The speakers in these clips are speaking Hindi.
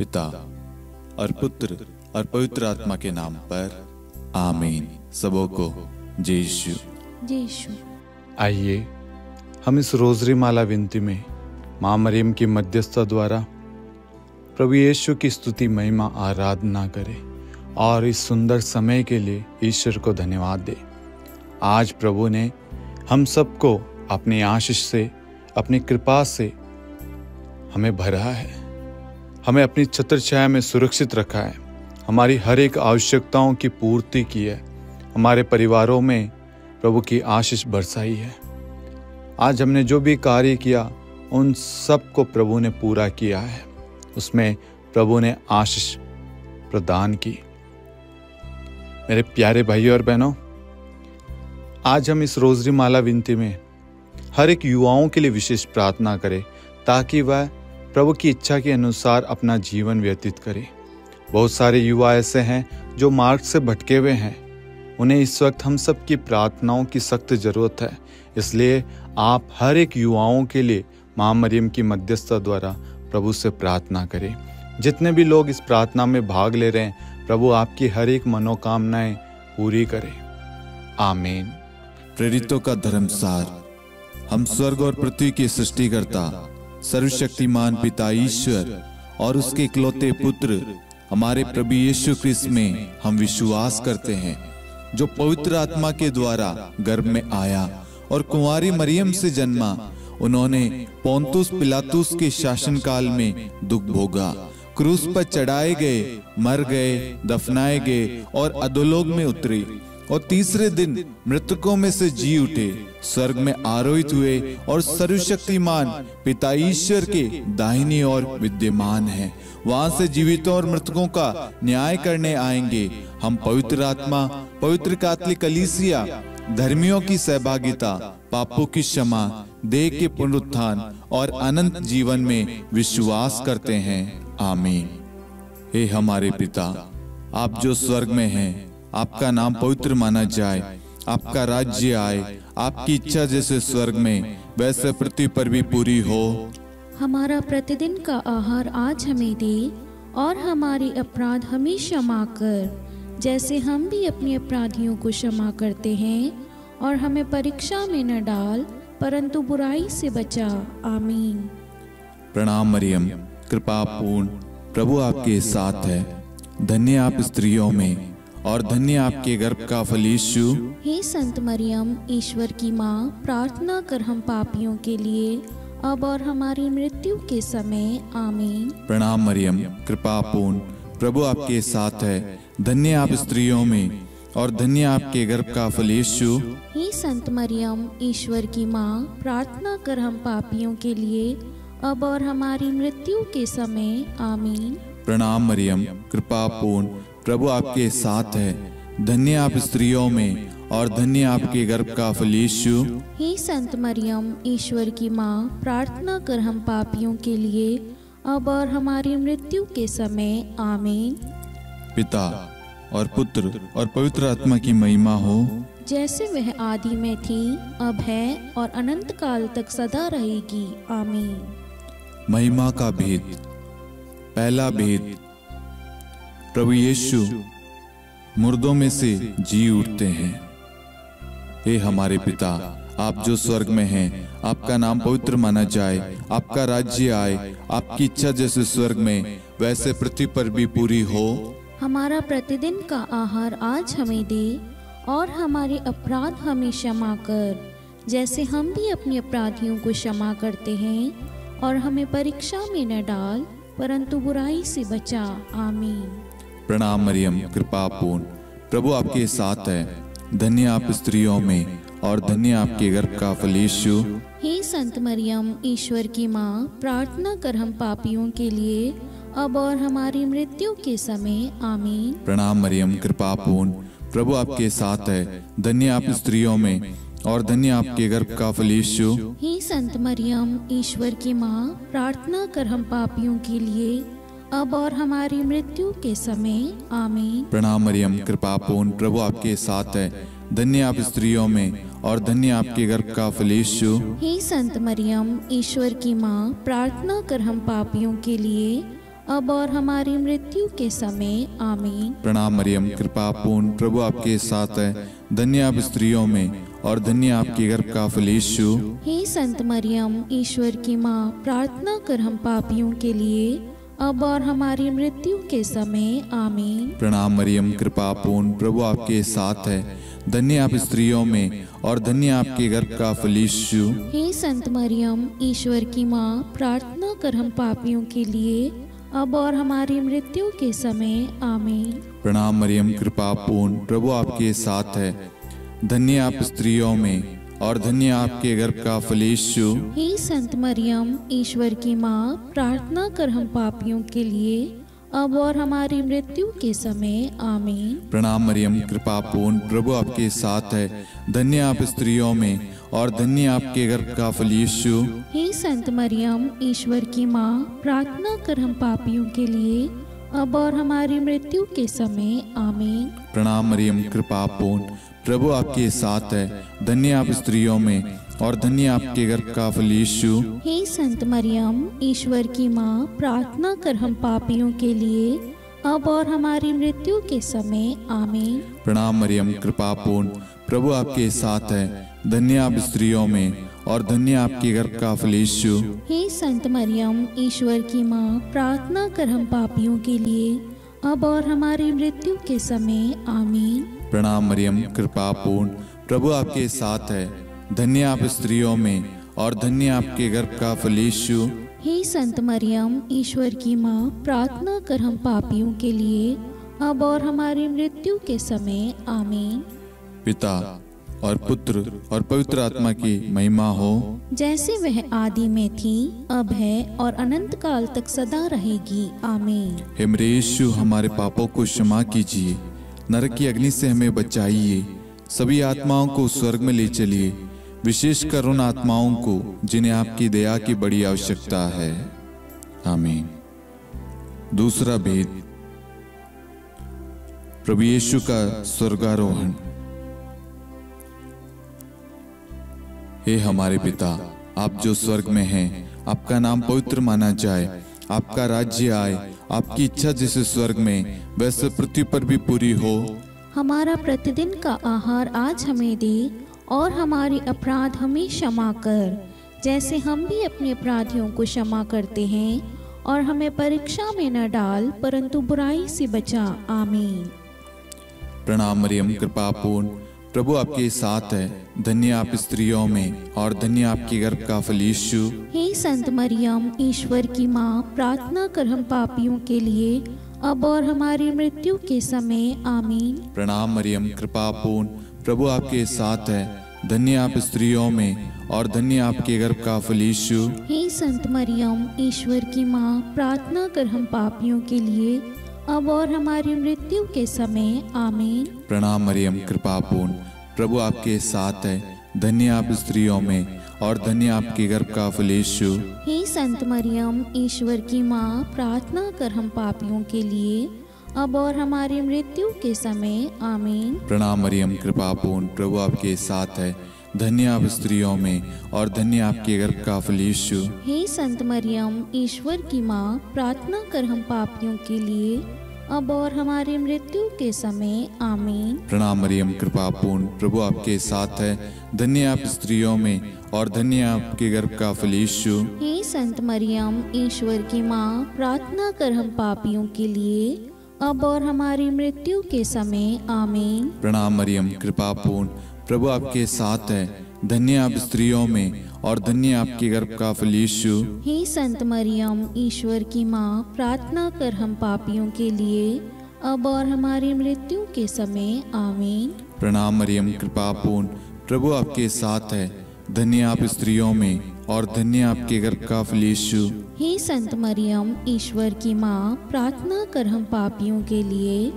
पिता और पुत्र और पवित्र आत्मा के नाम पर आमीन। सबों को जय यीशु। जय यीशु। आइए हम इस रोजरी माला विनती में माँ मरियम की मध्यस्थता द्वारा प्रभु यीशु की स्तुति, महिमा, आराधना करें और इस सुंदर समय के लिए ईश्वर को धन्यवाद दें। आज प्रभु ने हम सबको अपनी आशीष से, अपनी कृपा से हमें भरा है, हमें अपनी छत्र छाया में सुरक्षित रखा है, हमारी हर एक आवश्यकताओं की पूर्ति की है, हमारे परिवारों में प्रभु की आशीष बरसाई है। आज हमने जो भी कार्य किया उन सब को प्रभु ने पूरा किया है, उसमें प्रभु ने आशीष प्रदान की। मेरे प्यारे भाइयों और बहनों, आज हम इस रोजरी माला विनती में हर एक युवाओं के लिए विशेष प्रार्थना करें ताकि वह प्रभु की इच्छा के अनुसार अपना जीवन व्यतीत करें। बहुत सारे युवा ऐसे हैं जो मार्ग से भटके हुए हैं, उन्हें इस वक्त हम सब की प्रार्थनाओं की सख्त जरूरत है। इसलिए आप हर एक युवाओं के लिए माँ मरियम की मध्यस्थता द्वारा प्रभु से प्रार्थना करें। जितने भी लोग इस प्रार्थना में भाग ले रहे हैं, प्रभु आपकी हर एक मनोकामनाएं पूरी करें। आमीन। प्रेरितों का धर्मसार। हम स्वर्ग और पृथ्वी के सृष्टिकर्ता सर्वशक्तिमान पिता ईश्वर और उसके इकलौते पुत्र हमारे प्रभु यीशु क्रिस्त में हम विश्वास करते हैं, जो पवित्र आत्मा के द्वारा गर्भ में आया और कुंवारी मरियम से जन्मा। उन्होंने पोंतुस पिलातुस के शासनकाल में दुख भोगा, क्रूस पर चढ़ाए गए, मर गए, दफनाए गए और अधोलोक में उतरे और तीसरे दिन मृतकों में से जी उठे, स्वर्ग में आरोहित हुए और सर्वशक्तिमान पिता ईश्वर के दाहिनी ओर विद्यमान हैं। वहां से जीवितों और मृतकों का न्याय करने आएंगे। हम पवित्र आत्मा, पवित्र कैथोलिक कलीसिया, धर्मियों की सहभागिता, पापों की क्षमा, देह के पुनरुत्थान और अनंत जीवन में विश्वास करते हैं। आमीन। हे हमारे पिता, आप जो स्वर्ग में हैं, आपका नाम पवित्र माना जाए, आपका राज्य आए, आपकी इच्छा जैसे स्वर्ग में वैसे पृथ्वी पर भी पूरी हो। हमारा प्रतिदिन का आहार आज हमें दे और हमारे अपराध हमें क्षमा कर, जैसे हम भी अपने अपराधियों को क्षमा करते हैं, और हमें परीक्षा में न डाल परंतु बुराई से बचा। आमीन। प्रणाम मरियम, कृपा पूर्ण, प्रभु आपके साथ है। धन्य आप स्त्रियों में और धन्य आपके गर्भ का फल यीशु। हे संत मरियम, ईश्वर की माँ, प्रार्थना कर हम पापियों के लिए अब और हमारी मृत्यु के समय। आमीन। प्रणाम मरियम, कृपा पूर्ण, प्रभु आपके साथ है। धन्य आप स्त्रियों में और धन्य आपके गर्भ का फल यीशु। हे संत मरियम, ईश्वर की माँ, प्रार्थना कर हम पापियों के लिए अब और हमारी मृत्यु के समय। आमीन। प्रणाम मरियम, कृपा पूर्ण, प्रभु आपके साथ है। धन्य आप स्त्रियों में और धन्य आपके गर्भ का फल यीशु। हे संत मरियम, ईश्वर की माँ, प्रार्थना कर हम पापियों के लिए अब और हमारी मृत्यु के समय। आमीन। पिता और पुत्र और पवित्र आत्मा की महिमा हो, जैसे वह आदि में थी, अब है और अनंत काल तक सदा रहेगी। आमीन। महिमा का भेद। पहला भेद, प्रभु यीशु मुर्दों में से जी उठते हैं। हे हमारे पिता, आप जो स्वर्ग में हैं, आपका नाम पवित्र माना जाए, आपका राज्य आए, आपकी इच्छा जैसे स्वर्ग में वैसे पृथ्वी पर भी पूरी हो। हमारा प्रतिदिन का आहार आज हमें दे और हमारे अपराध हमें क्षमा कर, जैसे हम भी अपने अपराधियों को क्षमा करते हैं, और हमें परीक्षा में न डाल परंतु बुराई से बचा। आमीन। प्रणाम मरियम, कृपा पूर्ण, प्रभु आपके साथ है। धन्य आप स्त्रियों में और धन्य आपके गर्भ का फल यीशु। हे संत मरियम, ईश्वर की माँ, प्रार्थना कर हम पापियों के लिए अब और हमारी मृत्यु के समय। आमीन। प्रणाम मरियम, कृपा पूर्ण, प्रभु आपके साथ है। धन्य आप स्त्रियों में और धन्य आपके गर्भ का फल यीशु। हे संत मरियम, ईश्वर की माँ, प्रार्थना कर हम पापियों के लिए अब और हमारी मृत्यु के समय। आमीन। प्रणाम मरियम, कृपा पूर्ण, प्रभु आपके साथ है। धन्य आप स्त्रियों में और धन्य आपके गर्भ का फल यीशु। हे संत मरियम, ईश्वर की माँ, प्रार्थना कर हम पापियों के लिए अब और हमारी मृत्यु के समय आमीन। प्रणाम मरियम, कृपा पूर्ण, प्रभु आपके साथ है। धन्य आप स्त्रियों में और धन्य आपके गर्भ का फल यीशु। हे संत मरियम, ईश्वर की माँ, प्रार्थना कर हम पापियों के लिए, अब और हमारी मृत्यु के समय आमीन। प्रणाम मरियम, कृपा पूर्ण, प्रभु आपके साथ है। धन्य आप स्त्रियों में और धन्य आपके गर्भ का फल यीशु। हे संत मरियम, ईश्वर की माँ, प्रार्थना कर हम पापियों के लिए, अब और हमारी मृत्यु के समय आमीन। प्रणाम मरियम, कृपा पूर्ण, प्रभु आपके साथ है। धन्य आप स्त्रियों में और धन्य आपके गर्भ का फल यीशु। हे संत मरियम, ईश्वर की माँ, प्रार्थना कर हम पापियों के लिए, अब और हमारी मृत्यु के समय आमीन। प्रणाम मरियम, कृपा पूर्ण, प्रभु आपके साथ है। धन्य आप स्त्रियों में और धन्य आपके गर्भ का फल यीशु। हे संत मरियम, ईश्वर की माँ, प्रार्थना कर हम पापियों के लिए, अब और हमारी मृत्यु के समय आमीन। प्रणाम मरियम, कृपा पूर्ण, प्रभु आपके साथ है। धन्य आप स्त्रियों में और धन्य आपके गर्भ का फल यीशु। हे संत मरियम, ईश्वर की माँ, प्रार्थना कर हम पापियों के लिए, अब और हमारी मृत्यु के समय आमीन। प्रणाम मरियम, कृपा पूर्ण, प्रभु आपके साथ है। धन्य आप स्त्रियों में और धन्य आपके गर्भ का फल यीशु। हे संत मरियम, ईश्वर की माँ, प्रार्थना कर हम पापियों के लिए, अब और हमारी मृत्यु के समय आमीन। प्रणाम मरियम, कृपा पूर्ण, प्रभु आपके साथ है। धन्य आप स्त्रियों में और धन्य आपके गर्भ का फल यीशु। हे संत मरियम, ईश्वर की माँ, प्रार्थना कर हम पापियों के लिए, अब और हमारी मृत्यु के समय आमीन। पिता और पुत्र और पवित्र आत्मा की महिमा हो, जैसे वह आदि में थी, अब है और अनंत काल तक सदा रहेगी आमीन। हे मेरे यीशु, हमारे पापों को क्षमा कीजिए, नरक की अग्नि से हमें बचाइए, सभी आत्माओं को स्वर्ग में ले चलिए, विशेषकर उन आत्माओं को जिन्हें आपकी दया की बड़ी आवश्यकता है। आमीन। दूसरा भेद, प्रभु यीशु का स्वर्गारोहण। हे हमारे पिता, आप जो स्वर्ग में हैं, आपका नाम पवित्र माना जाए, आपका राज्य आए, आपकी इच्छा जैसे स्वर्ग में वैसे पृथ्वी पर भी पूरी हो। हमारा प्रतिदिन का आहार आज हमें दे, और हमारे अपराध हमें क्षमा कर, जैसे हम भी अपने अपराधियों को क्षमा करते हैं, और हमें परीक्षा में न डाल, परंतु बुराई से बचा। आमीन। प्रणाम मरियम, कृपा पूर्ण, प्रभु आपके साथ है। धन्य आप स्त्रियों में और धन्य आपके गर्भ का फल यीशु। हे संत मरियम, ईश्वर की माँ, प्रार्थना कर हम पापियों के लिए, अब और हमारी मृत्यु के समय आमीन। प्रणाम मरियम, कृपा पूर्ण, प्रभु आपके साथ है। धन्य आप स्त्रियों में और धन्य आपके गर्भ का फल यीशु। हे संत मरियम, ईश्वर की माँ, प्रार्थना कर हम पापियों के लिए, अब और हमारी मृत्यु के समय आमीन। प्रणाम मरियम, कृपा पूर्ण, प्रभु आपके साथ है। धन्य आप स्त्रियों में और धन्य आपके गर्भ का फल यीशु। हे संत मरियम, ईश्वर की माँ, प्रार्थना कर हम पापियों के लिए, अब और हमारी मृत्यु के समय आमीन। प्रणाम मरियम, कृपा पूर्ण, प्रभु आपके साथ है। धन्य आप स्त्रियों में और धन्य आपके गर्भ का फल यीशु। हे संत मरियम, ईश्वर की माँ, प्रार्थना कर हम पापियों के लिए, अब और हमारी मृत्यु के समय आमीन। प्रणाम मरियम, कृपा पूर्ण, प्रभु आपके साथ है। धन्य आप स्त्रियों में और धन्य आपके गर्भ का फल यीशु। हे संत मरियम, ईश्वर की माँ, प्रार्थना कर हम पापियों के लिए, अब और हमारी मृत्यु के समय आमीन। प्रणाम मरियम, कृपा पूर्ण, प्रभु आपके साथ है। धन्य आप स्त्रियों में और धन्य आपके गर्भ का फल यीशु। हे संत मरियम, ईश्वर की माँ, प्रार्थना कर हम पापियों के लिए, अब और हमारी मृत्यु के समय आमीन। प्रणाम मरियम, कृपा पूर्ण, प्रभु आपके साथ है। धन्य आप स्त्रियों में और धन्य आपके गर्भ का फल यीशु। हे संत मरियम, ईश्वर की माँ, प्रार्थना कर हम पापियों के लिए,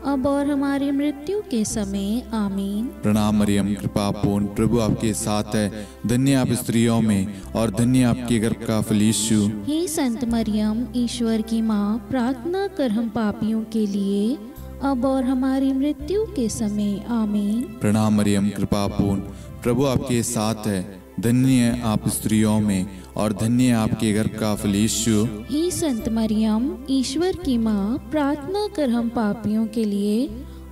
अब और हमारी मृत्यु के समय आमीन। प्रणाम मरियम, कृपा पूर्ण, प्रभु आपके साथ है। धन्य आप स्त्रियों में और धन्य आपके गर्भ का फल यीशु। हे संत मरियम, ईश्वर की माँ, प्रार्थना कर हम पापियों के लिए, अब और हमारी मृत्यु के समय आमीन। प्रणाम मरियम, कृपा पूर्ण, प्रभु आपके साथ है। धन्य आप स्त्रियों में और धन्य आपके गर्भ का फल यीशु। हे संत मरियम, ईश्वर की माँ, प्रार्थना कर हम पापियों के लिए,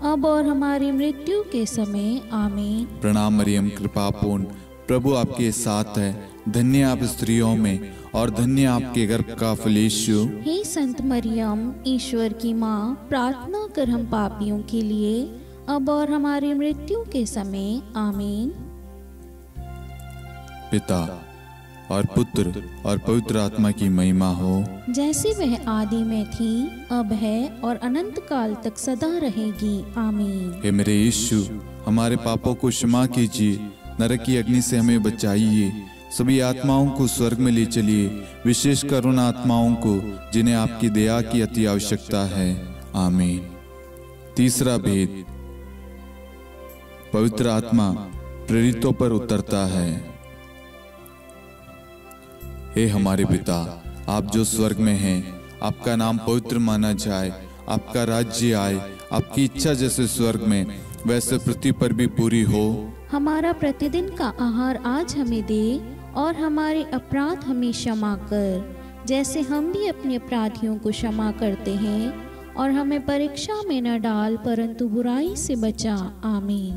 अब और हमारी मृत्यु के समय। आमीन। प्रणाम मरियम, कृपा पूर्ण, प्रभु आपके साथ है। धन्य आप स्त्रियों में और धन्य आपके गर्भ का फल यीशु। हे संत मरियम, ईश्वर की माँ, प्रार्थना कर हम पापियों के लिए, अब और हमारी मृत्यु के समय। आमीन। पिता और पुत्र और पवित्र आत्मा की महिमा हो, जैसे वह आदि में थी, अब है और अनंत काल तक सदा रहेगी। आमीन। हे मेरे यीशु, हमारे पापों को क्षमा कीजिए, नरक की अग्नि से हमें बचाइए, सभी आत्माओं को स्वर्ग में ले चलिए, विशेषकर उन आत्माओं को जिन्हें आपकी दया की अति आवश्यकता है। आमीन। तीसरा भेद, पवित्र आत्मा प्रेरितों पर उतरता है। हे हमारे पिता, आप जो स्वर्ग में हैं, आपका नाम पवित्र माना जाए, आपका राज्य आए, आपकी इच्छा जैसे स्वर्ग में वैसे पृथ्वी पर भी पूरी हो। हमारा प्रतिदिन का आहार आज हमें दे, और हमारे अपराध हमें क्षमा कर, जैसे हम भी अपने अपराधियों को क्षमा करते हैं, और हमें परीक्षा में न डाल, परंतु बुराई से बचा। आमीन।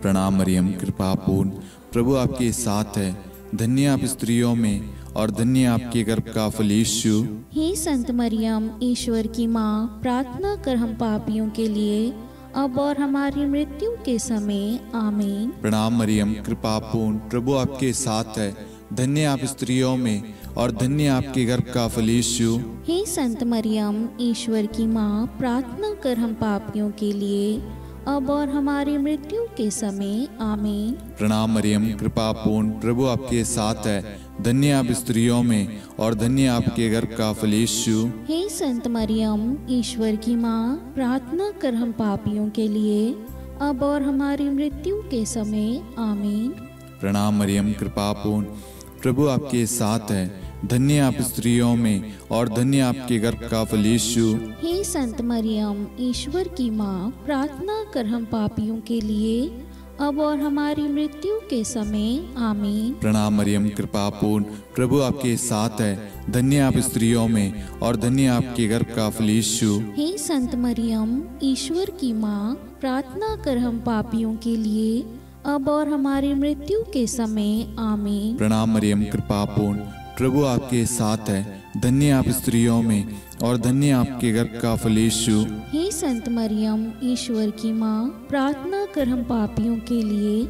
प्रणाम मरियम, कृपा पूर्ण, प्रभु आपके साथ है। धन्य आप स्त्रियों में और धन्य आपके गर्भ का फल यीशु। हे संत मरियम, ईश्वर की माँ, प्रार्थना कर हम पापियों के लिए, अब और हमारी मृत्यु के समय। आमीन। प्रणाम मरियम, कृपा पूर्ण, प्रभु आपके साथ है। धन्य आप स्त्रियों में और धन्य आपके गर्भ का फल यीशु। हे संत मरियम, ईश्वर की माँ, प्रार्थना कर हम पापियों के लिए, अब और हमारी मृत्यु के समय। आमीन। प्रणाम मरियम, कृपा पूर्ण, प्रभु आपके साथ है। धन्य आप स्त्रियों में और धन्य आपके गर्भ का फल यीशु। हे संत मरियम, ईश्वर की माँ, प्रार्थना कर हम पापियों के लिए, अब और हमारी मृत्यु के समय। आमीन। प्रणाम मरियम, कृपा पूर्ण, प्रभु आपके साथ है। धन्य आप स्त्रियों में और धन्य आपके गर्भ का फल यीशु। हे संत मरियम, ईश्वर की माँ, प्रार्थना कर हम पापियों के लिए, अब और हमारी मृत्यु के समय। आमीन। प्रणाम मरियम, कृपा पूर्ण, प्रभु आपके साथ है। धन्य आप स्त्रियों में और धन्य आपके गर्भ का फल यीशु। हे संत मरियम, ईश्वर की माँ, प्रार्थना कर हम पापियों के लिए, अब और हमारी मृत्यु के समय। आमीन। प्रणाम मरियम, कृपा पूर्ण, प्रभु आपके साथ है। धन्य आप स्त्रियों में और धन्य आपके गर्भ का फल यीशु। हे संत मरियम, ईश्वर की माँ, प्रार्थना कर हम पापियों के लिए,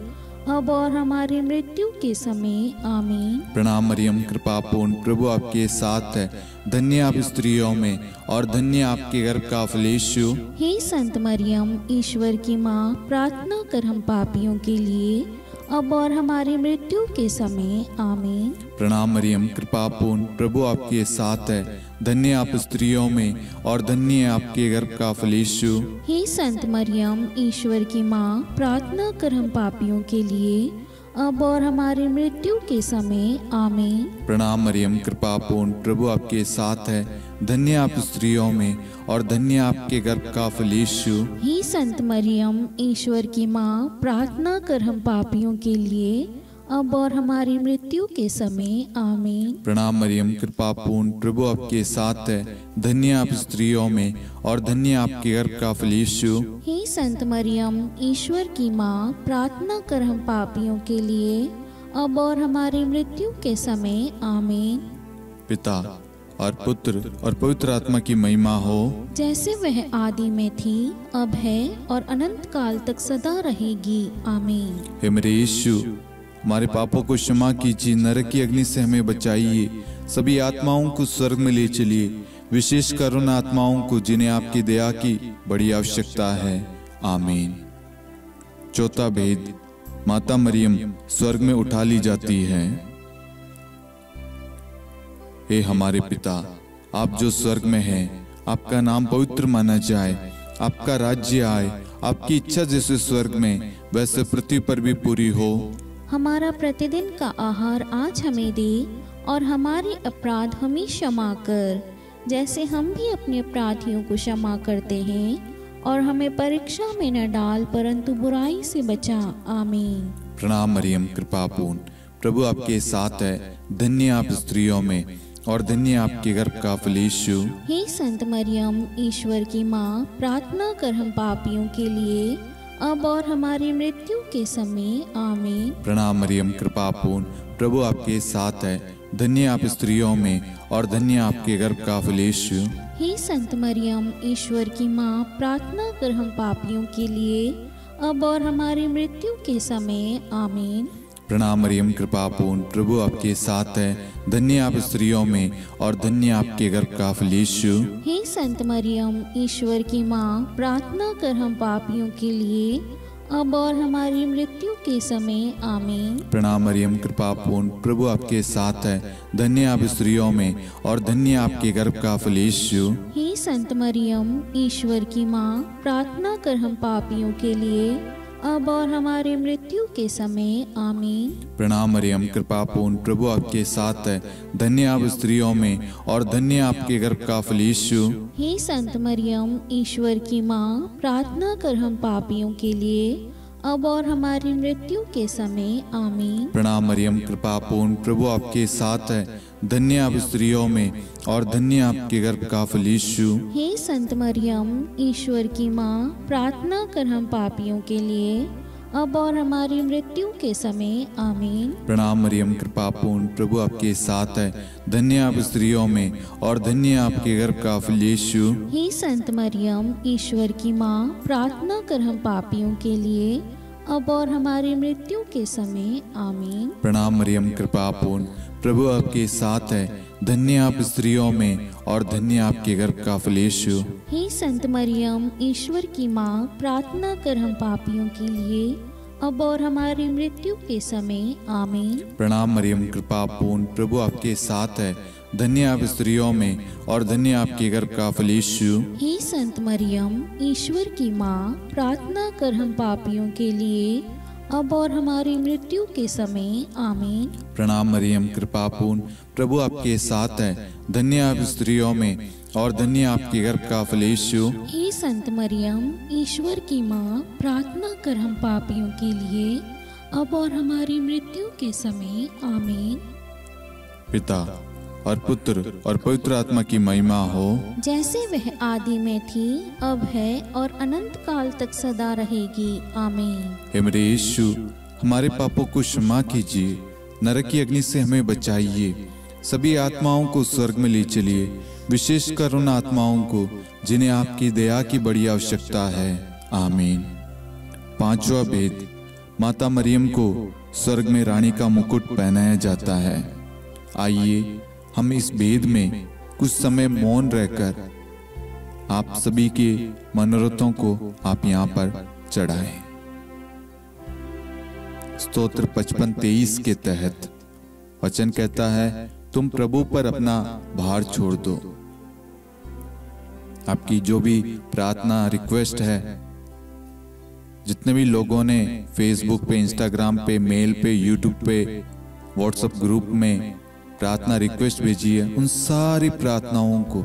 अब और हमारी मृत्यु के समय। आमीन। प्रणाम मरियम, कृपा पूर्ण, प्रभु आपके साथ है। धन्य आप स्त्रियों में और धन्य आपके गर्भ का फल यीशु। हे संत मरियम, ईश्वर की माँ, प्रार्थना कर हम पापियों के लिए, अब और हमारी मृत्यु के समय। आमीन। प्रणाम मरियम, कृपा पूर्ण, प्रभु आपके साथ है। धन्य आप स्त्रियों में और धन्य आपके गर्भ का फल यीशु। हे संत मरियम, ईश्वर की माँ, प्रार्थना कर हम पापियों के लिए, अब और हमारी मृत्यु के समय। आमीन। प्रणाम मरियम, कृपा पूर्ण, प्रभु आपके साथ है। धन्य आप स्त्रियों में और धन्य आपके गर्भ का फल यीशु। हे संत मरियम, ईश्वर की माँ, प्रार्थना कर हम पापियों के लिए, अब और हमारी मृत्यु के समय। आमीन। प्रणाम मरियम, कृपा पूर्ण, प्रभु आपके साथ है। धन्य आप स्त्रियों में और धन्य आपके गर्भ का फल यीशु। हे संत मरियम, ईश्वर की माँ, प्रार्थना कर हम पापियों के लिए, अब और हमारी मृत्यु के समय। आमीन। पिता और पुत्र और पवित्र आत्मा की महिमा हो, जैसे वह आदि में थी, अब है और अनंत काल तक सदा रहेगी। आमीन। हे मेरे यीशु, हमारे पापों को क्षमा कीजिए, नरक की अग्नि से हमें बचाइए, सभी आत्माओं को स्वर्ग में ले चलिए, विशेषकर उन आत्माओं को जिन्हें आपकी दया की बड़ी आवश्यकता है। आमीन। चौथा भेद, माता मरियम स्वर्ग में उठा ली जाती है। हे हमारे पिता, आप जो स्वर्ग में हैं, आपका नाम पवित्र माना जाए, आपका राज्य आए, आपकी इच्छा जैसे स्वर्ग में वैसे पृथ्वी पर भी पूरी हो। हमारा प्रतिदिन का आहार आज हमें दे, और हमारे अपराध हमें क्षमा कर, जैसे हम भी अपने अपराधियों को क्षमा करते हैं, और हमें परीक्षा में न डाल, परंतु बुराई से बचा। आमीन। प्रणाम मरियम, कृपा पूर्ण, प्रभु आपके साथ है, धन्य आप स्त्रियों में और धन्य आपके गर्भ का फल यीशु। हे संत मरियम, ईश्वर की माँ, प्रार्थना कर हम पापियों के लिए, अब और हमारी मृत्यु के समय आमीन। प्रणाम मरियम, कृपा पूर्ण, प्रभु आपके साथ है, धन्य आप स्त्रियों में और धन्य आपके गर्भ का फल यीशु। हे संत मरियम, ईश्वर की माँ, प्रार्थना कर हम पापियों के लिए, अब और हमारी मृत्यु के समय आमीन। प्रणाम मरियम, कृपा पूर्ण, प्रभु आपके साथ है, धन्य आप स्त्रियों में और धन्य आपके गर्भ का फल यीशु। हे संत मरियम, ईश्वर की माँ, प्रार्थना कर हम पापियों के लिए, अब और हमारी मृत्यु के समय आमीन। प्रणाम मरियम, कृपा पूर्ण, प्रभु आपके साथ है, धन्य आप स्त्रियों में और धन्य आपके गर्भ का फल यीशु। हे संत मरियम, ईश्वर की माँ, प्रार्थना कर हम पापियों के लिए, अब और हमारी मृत्यु के समय आमीन। प्रणाम मरियम, कृपा पूर्ण, प्रभु आपके साथ है, धन्य आप स्त्रियों में और धन्य आपके गर्भ का फल यीशु। हे संत मरियम, ईश्वर की माँ, प्रार्थना कर हम पापियों के लिए, अब और हमारी मृत्यु के समय आमीन। प्रणाम मरियम, कृपा पूर्ण, प्रभु आपके साथ है, धन्य आप स्त्रियों में और धन्य आपके गर्भ का फल यीशु। हे संत मरियम, ईश्वर की माँ, प्रार्थना कर हम पापियों के लिए, अब और हमारी मृत्यु के समय आमीन। प्रणाम मरियम, कृपा पूर्ण, प्रभु आपके साथ है, धन्य आप स्त्रियों में और धन्य आपके गर्भ का फल यीशु। हे संत मरियम, ईश्वर की माँ, प्रार्थना कर हम पापियों के लिए, अब और हमारी मृत्यु के समय आमीन। प्रणाम मरियम, कृपा पूर्ण, प्रभु आपके साथ है, धन्य आप स्त्रियों में और धन्य आपके गर्भ का फल यीशु। हे संत मरियम, ईश्वर की माँ, प्रार्थना कर हम पापियों के लिए, अब और हमारी मृत्यु के समय आमीन। प्रणाम मरियम, कृपा पूर्ण, प्रभु आपके साथ है, धन्य आप स्त्रियों में और धन्य आपके गर्भ का फल यीशु। हे संत मरियम, ईश्वर की माँ, प्रार्थना कर हम पापियों के लिए, अब और हमारी मृत्यु के समय आमीन। प्रणाम मरियम, कृपा पूर्ण, प्रभु आपके साथ है, धन्य आप स्त्रियों में और धन्य आपके गर्भ का फल यीशु। हे संत मरियम, ईश्वर की माँ, प्रार्थना कर हम पापियों के लिए, अब और हमारी मृत्यु के समय आमीन। पिता और पुत्र और पवित्र आत्मा की महिमा हो, जैसे वह आदि में थी, अब है और अनंत काल तक सदा रहेगी आमीन। हे मेरे यीशु, हमारे पापों को क्षमा कीजिए, नरक की अग्नि से हमें बचाइए, सभी आत्माओं को स्वर्ग में ले चलिए, विशेषकर उन आत्माओं को जिन्हें आपकी दया की बड़ी आवश्यकता है आमीन। पांचवा भेद, माता मरियम को स्वर्ग में रानी का मुकुट पहनाया जाता है। आइए हम इस भेद में कुछ समय मौन रहकर आप सभी के मनोरथों को आप यहाँ पर चढ़ाएं। स्तोत्र 55-23 के तहत वचन कहता है, तुम प्रभु पर अपना भार छोड़ दो। आपकी जो भी प्रार्थना रिक्वेस्ट है, जितने भी लोगों ने फेसबुक पे, इंस्टाग्राम पे, मेल पे, यूट्यूब पे, व्हाट्सएप ग्रुप में प्रार्थना रिक्वेस्ट भेजी है, उन सारी प्रार्थनाओं को,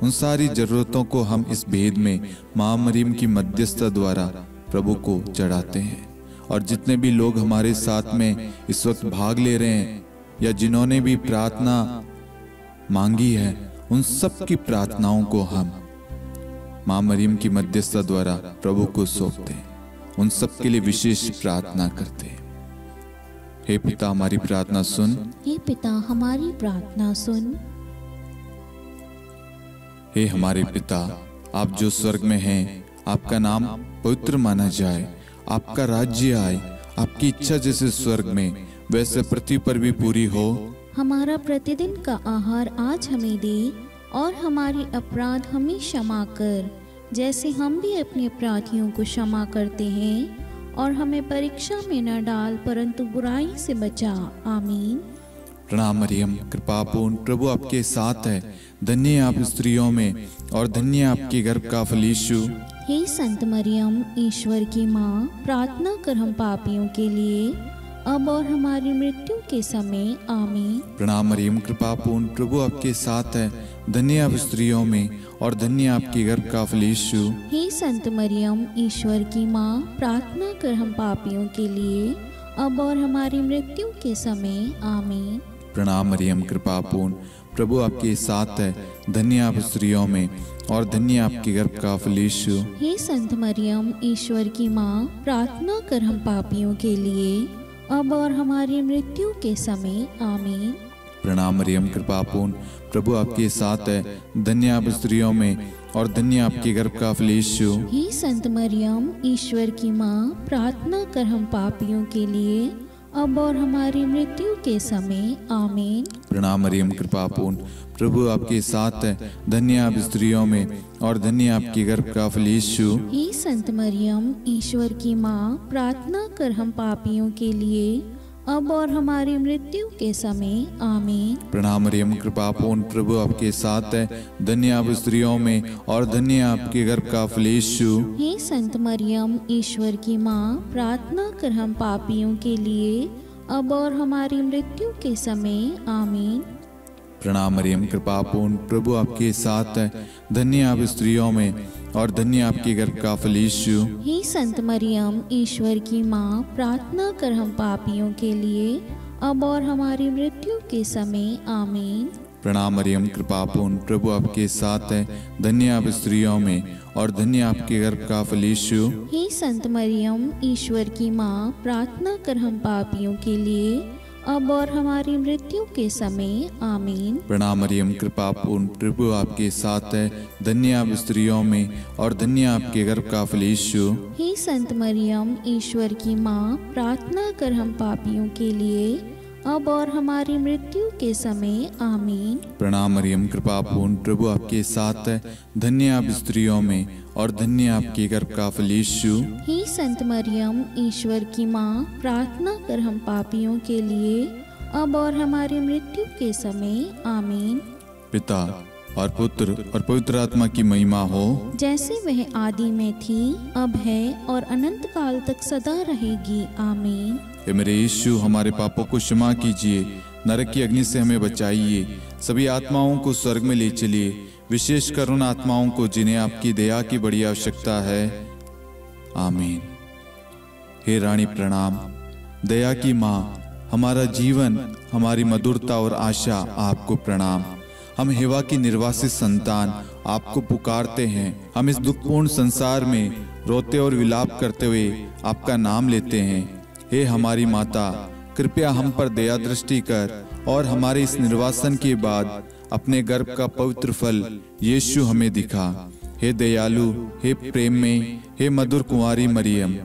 उन सारी जरूरतों को हम इस भेद में मां मरियम की मध्यस्थता द्वारा प्रभु को चढ़ाते हैं। और जितने भी लोग हमारे साथ में इस वक्त भाग ले रहे हैं या जिन्होंने भी प्रार्थना मांगी है, उन सब की प्रार्थनाओं को हम मां मरियम की मध्यस्थता द्वारा प्रभु को सौंपते हैं, उन सब के लिए विशेष प्रार्थना करते हैं। हे पिता, हमारी प्रार्थना सुन। हे पिता, हमारी प्रार्थना सुन। हे हमारे पिता, आप जो स्वर्ग में हैं, आपका नाम पवित्र माना जाए, आपका राज्य आए, आपकी इच्छा जैसे स्वर्ग में वैसे पृथ्वी पर भी पूरी हो। हमारा प्रतिदिन का आहार आज हमें दे, और हमारे अपराध हमें क्षमा कर, जैसे हम भी अपने अपराधियों को क्षमा करते हैं, और हमें परीक्षा में न डाल, परंतु बुराई से बचा आमीन। प्रणाम मरियम, कृपा पूर्ण, प्रभु आपके साथ है, धन्य आप स्त्रियों में और धन्य आपके गर्भ का फल यीशु। हे संत मरियम, ईश्वर की माँ, प्रार्थना कर हम पापियों के लिए, अब और हमारी मृत्यु के समय आमीन। प्रणाम मरियम, कृपा पूर्ण, प्रभु आपके साथ है, धन्य आप स्त्रियों में और धन्य आपके गर्भ का फल यीशु। हे संत मरियम, ईश्वर की माँ, प्रार्थना कर हम पापियों के लिए, अब और हमारी मृत्यु के समय आमीन। प्रणाम मरियम, कृपा पूर्ण, प्रभु आपके साथ है, धन्य आप स्त्रियों में और धन्य आपके गर्भ का फल यीशु। हे संत मरियम, ईश्वर की माँ, प्रार्थना कर हम पापियों के लिए, अब और हमारी मृत्यु के समय आमीन। प्रणाम मरियम, कृपा पूर्ण, प्रभु आपके साथ है, धन्य आप स्त्रियों में और धन्य आपके गर्भ का फल यीशु। हे संत मरियम, ईश्वर की माँ, प्रार्थना कर हम पापियों के लिए, अब और हमारी मृत्यु के समय आमीन। प्रणाम मरियम, कृपा पूर्ण, प्रभु आपके साथ है, धन्य आप स्त्रियों में और धन्य आपके गर्भ का फल यीशु। हे संत मरियम, ईश्वर की माँ, प्रार्थना कर हम पापियों के लिए, अब और हमारी मृत्यु के समय आमीन। प्रणाम मरियम, कृपा पूर्ण, प्रभु आपके साथ है, धन्य आप स्त्रियों में और धन्य आपके गर्भ का फल यीशु। हे संत मरियम, ईश्वर की माँ, प्रार्थना कर हम पापियों के लिए, अब और हमारी मृत्यु के समय आमीन। प्रणाम मरियम, कृपा पूर्ण, प्रभु आपके साथ है, धन्य आप स्त्रियों में और धन्य आपके गर्भ का फल यीशु। हे संत मरियम, ईश्वर की माँ, प्रार्थना कर हम पापियों के लिए, अब और हमारी मृत्यु के समय आमीन। प्रणाम मरियम, कृपा पूर्ण, प्रभु आपके साथ है, धन्य आप स्त्रियों में और धन्य आपके गर्भ का फल यीशु। हे संत मरियम, ईश्वर की माँ, प्रार्थना कर हम पापियों के लिए, अब और हमारी मृत्यु के समय आमीन। प्रणाम मरियम, कृपा पूर्ण, प्रभु आपके साथ है, धन्य आप स्त्रियों में और धन्य आपके गर्भ का फल यीशु। हे संत मरियम, ईश्वर की माँ, प्रार्थना कर हम पापियों के लिए, अब और हमारी मृत्यु के समय आमीन। प्रणाम मरियम, कृपा पूर्ण, प्रभु आपके साथ है, धन्य आप स्त्रियों में और धन्य आपके गर्भ का फल यीशु। हे संत मरियम, ईश्वर की माँ, प्रार्थना कर हम पापियों के लिए, अब और हमारी मृत्यु के समय आमीन। पिता और पुत्र और पवित्र आत्मा की महिमा हो, जैसे वह आदि में थी, अब है और अनंत काल तक सदा रहेगी आमीन। हे मेरे यीशु, हमारे पापों को क्षमा कीजिए, नरक की अग्नि से हमें बचाइए, सभी आत्माओं को स्वर्ग में ले चलिए, विशेषकर उन आत्माओं को जिन्हें आपकी दया की बड़ी आवश्यकता है आमीन। हे रानी प्रणाम, दया की माँ, हमारा जीवन, हमारी मधुरता और आशा आपको प्रणाम। हम हेवा की निर्वासित संतान आपको पुकारते हैं। हम इस दुखपूर्ण संसार में रोते और विलाप करते हुए आपका नाम लेते हैं। हे हमारी माता, कृपया हम पर दया दृष्टि कर और हमारे इस निर्वासन के बाद अपने गर्भ का पवित्र फल यीशु हमें दिखा। हे दयालु, हे प्रेम में, हे मधुर कुंवारी मरियम,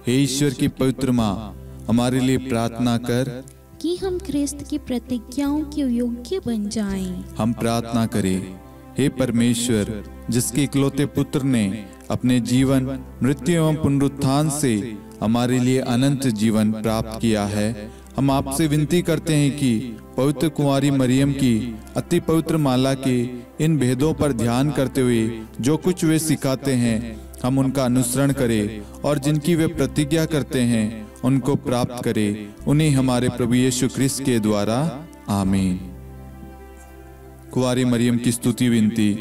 हे ईश्वर की पवित्र माँ, हमारे लिए प्रार्थना कर कि हम ख्रिस्त की प्रतिज्ञाओं के योग्य बन जाएं। हम प्रार्थना करें। हे परमेश्वर, जिसके इकलौते पुत्र ने अपने जीवन, मृत्यु एवं पुनरुत्थान से हमारे लिए अनंत जीवन प्राप्त किया है, हम आपसे विनती करते हैं कि पवित्र कुंवारी मरियम की अति पवित्र माला के इन भेदों पर ध्यान करते हुए जो कुछ वे सिखाते हैं, हम उनका अनुसरण करें और जिनकी वे प्रतिज्ञा करते हैं उनको प्राप्त करें। उन्हीं हमारे प्रभु यीशु ख्रिस्त के द्वारा आमीन। कुंवारी मरियम की स्तुति विनती।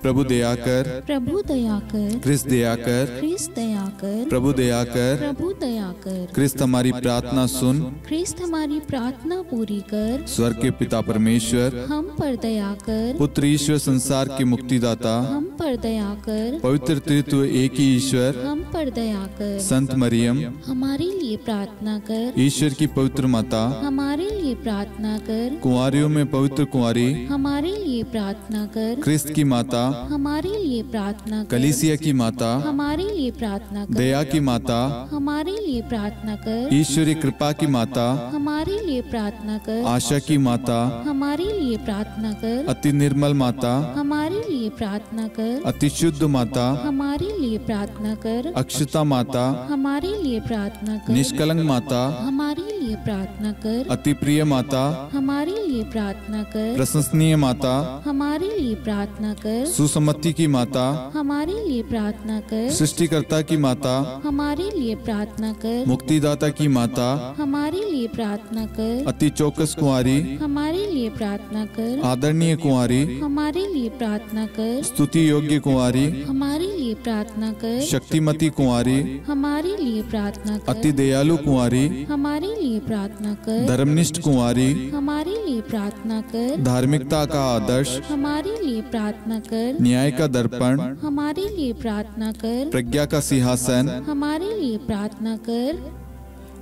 प्रभु दया कर, प्रभु दया कर, ख्रिस्त दया कर, ख्रिस्त दया कर, प्रभु दया कर, प्रभु दया कर, ख्रिस्त हमारी प्रार्थना सुन, ख्रिस्त हमारी प्रार्थना पूरी कर, स्वर्ग के पिता परमेश्वर, हम पर दया कर, पुत्र ईश्वर संसार के मुक्तिदाता, हम पर दया कर, पवित्र त्रित्व एक ही ईश्वर, हम पर दया कर, संत मरियम, हमारे लिए प्रार्थना कर, ईश्वर की पवित्र माता, हमारे लिए प्रार्थना कर, कुंवारियों में पवित्र कुंवारी, हमारे लिए प्रार्थना कर, ख्रिस्त की माता, हमारे लिए प्रार्थना कर, कलीसिया की माता, हमारे लिए प्रार्थना कर, दया की माता, हमारे लिए प्रार्थना कर, ईश्वरी कृपा की माता, हमारे लिए प्रार्थना कर, आशा की माता, हमारे लिए प्रार्थना कर, अति निर्मल माता, हमारे लिए प्रार्थना कर, अति शुद्ध माता, हमारे लिए प्रार्थना कर, अक्षता माता, हमारे लिए प्रार्थना कर, निष्कलंक माता, हमारे लिए प्रार्थना कर, अति प्रिय माता, हमारे लिए लिए प्रार्थना कर। प्रशंसनीय माता, हमारे लिए प्रार्थना कर। सुसम्मति की माता, हमारे लिए प्रार्थना कर। सृष्टिकर्ता की माता, हमारे लिए प्रार्थना कर। मुक्तिदाता की माता, हमारे लिए प्रार्थना कर। अति चौकस कुंवारी, हमारे लिए प्रार्थना कर। आदरणीय कुंवारी, हमारे लिए प्रार्थना कर। स्तुति योग्य कुंवारी, हमारे लिए प्रार्थना कर। शक्तिमती कुंवारी, हमारे लिए प्रार्थना कर। अति दयालु कुंवारी, हमारे लिए प्रार्थना कर। धर्मनिष्ठ कुंवारी, हमारे लिए प्रार्थना कर। धार्मिकता का आदर्श, हमारे लिए प्रार्थना कर। न्याय का दर्पण, हमारे लिए प्रार्थना कर। प्रज्ञा का सिंहासन, हमारे लिए प्रार्थना कर।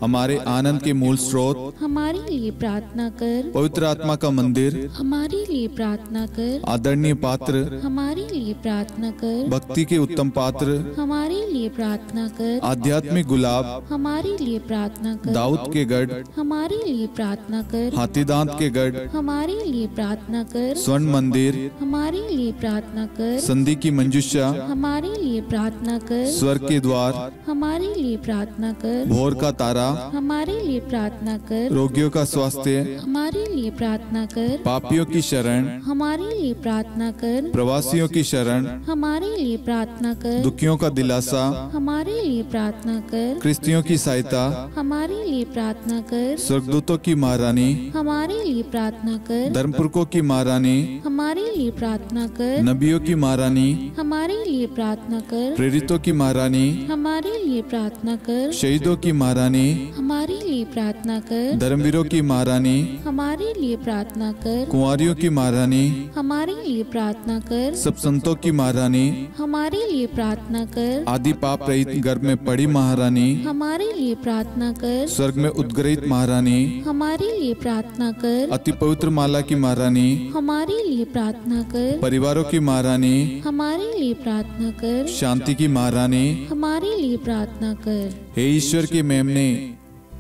हमारे आनंद के मूल स्रोत, हमारे लिए प्रार्थना कर। पवित्र आत्मा का मंदिर, हमारे लिए प्रार्थना कर। आदरणीय पात्र, हमारे लिए प्रार्थना कर। भक्ति के उत्तम पात्र, हमारे लिए प्रार्थना कर। आध्यात्मिक गुलाब, हमारे लिए प्रार्थना कर। दाऊद के गढ़, हमारे लिए प्रार्थना कर। हाथीदांत के गढ़, हमारे लिए प्रार्थना कर। स्वर्ण मंदिर, हमारे लिए प्रार्थना कर। संधि की मंजूषा, हमारे लिए प्रार्थना कर। स्वर्ग के द्वार, हमारे लिए प्रार्थना कर। भोर का तारा, हमारे लिए प्रार्थना कर। रोगियों का स्वास्थ्य, हमारे लिए प्रार्थना कर। पापियों की शरण, हमारे लिए प्रार्थना कर। प्रवासियों की शरण, हमारे लिए प्रार्थना कर। दुखियों का दिलासा, हमारे लिए प्रार्थना कर। क्रिस्तियों की सहायता, हमारे लिए प्रार्थना कर। स्वर्गदूतों की महारानी, हमारे लिए प्रार्थना कर। धर्मपुरखों की महारानी, हमारे लिए प्रार्थना कर। नबियों की महारानी, हमारे लिए प्रार्थना कर। प्रेरितों की महारानी, हमारे लिए प्रार्थना कर। शहीदों की महारानी, हमारे लिए प्रार्थना कर। धर्मवीरों की महारानी, हमारे लिए प्रार्थना कर। कुंवारियों की महारानी, हमारे लिए प्रार्थना कर। सब संतों की महारानी, हमारे लिए प्रार्थना कर। आदि पाप रहित गर्भ में पड़ी महारानी, हमारे लिए प्रार्थना कर। स्वर्ग में उद्ग्रहित महारानी, हमारे लिए प्रार्थना कर। अति पवित्र माला की महारानी, हमारे लिए प्रार्थना कर। परिवारों की महारानी, हमारे लिए प्रार्थना कर। शांति की महारानी, हमारे लिए प्रार्थना कर। हे ईश्वर के मेमने,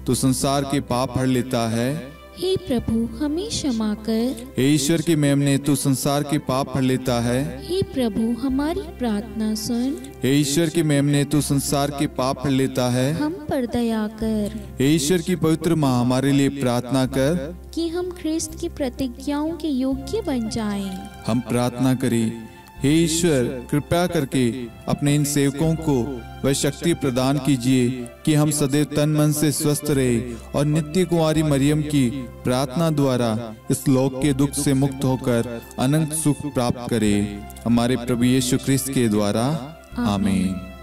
तू संसार के पाप हर लेता है। हे प्रभु हमें क्षमा कर। हे ईश्वर के मेमने, तू संसार के पाप हर लेता है। हे प्रभु हमारी प्रार्थना सुन। हे ईश्वर के मेमने, तू संसार के पाप हर लेता है। हम पर दया कर हे ईश्वर की पवित्र माँ, हमारे लिए प्रार्थना कर कि हम ख्रिस्त की प्रतिज्ञाओं के योग्य बन जाएं। हम प्रार्थना करें। हे ईश्वर, कृपया करके अपने इन सेवकों को वह शक्ति प्रदान कीजिए कि हम सदैव तन मन से स्वस्थ रहे और नित्य कुंवारी मरियम की प्रार्थना द्वारा इस लोक के दुख से मुक्त होकर अनंत सुख प्राप्त करें। हमारे प्रभु यीशु ख्रिस्त के द्वारा, आमीन।